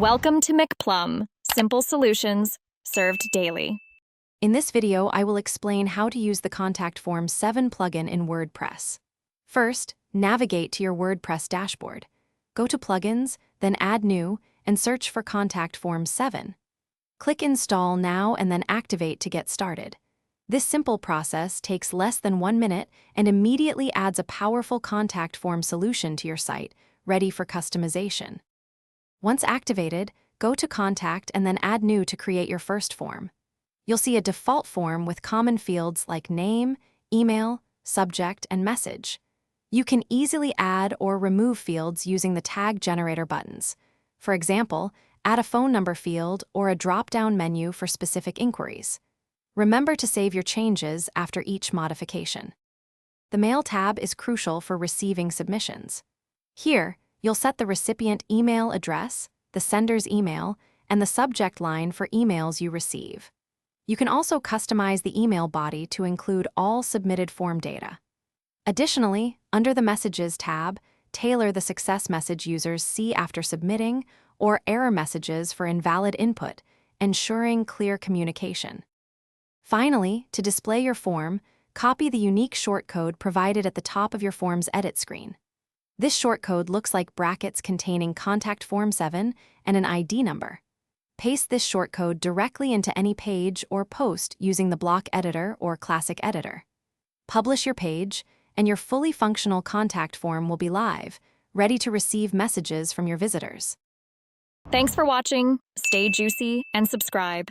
Welcome to McPlum, simple solutions served daily. In this video, I will explain how to use the Contact Form 7 plugin in WordPress. First, navigate to your WordPress dashboard. Go to Plugins, then Add New, and search for Contact Form 7. Click Install now and then Activate to get started. This simple process takes less than 1 minute and immediately adds a powerful contact form solution to your site, ready for customization. Once activated, go to Contact and then Add New to create your first form. You'll see a default form with common fields like name, email, subject, and message. You can easily add or remove fields using the tag generator buttons. For example, add a phone number field or a drop-down menu for specific inquiries. Remember to save your changes after each modification. The Mail tab is crucial for receiving submissions. Here, you'll set the recipient email address, the sender's email, and the subject line for emails you receive. You can also customize the email body to include all submitted form data. Additionally, under the Messages tab, tailor the success message users see after submitting or error messages for invalid input, ensuring clear communication. Finally, to display your form, copy the unique shortcode provided at the top of your form's edit screen. This shortcode looks like brackets containing Contact Form 7 and an ID number. Paste this shortcode directly into any page or post using the block editor or classic editor. Publish your page, and your fully functional contact form will be live, ready to receive messages from your visitors. Thanks for watching. Stay juicy and subscribe.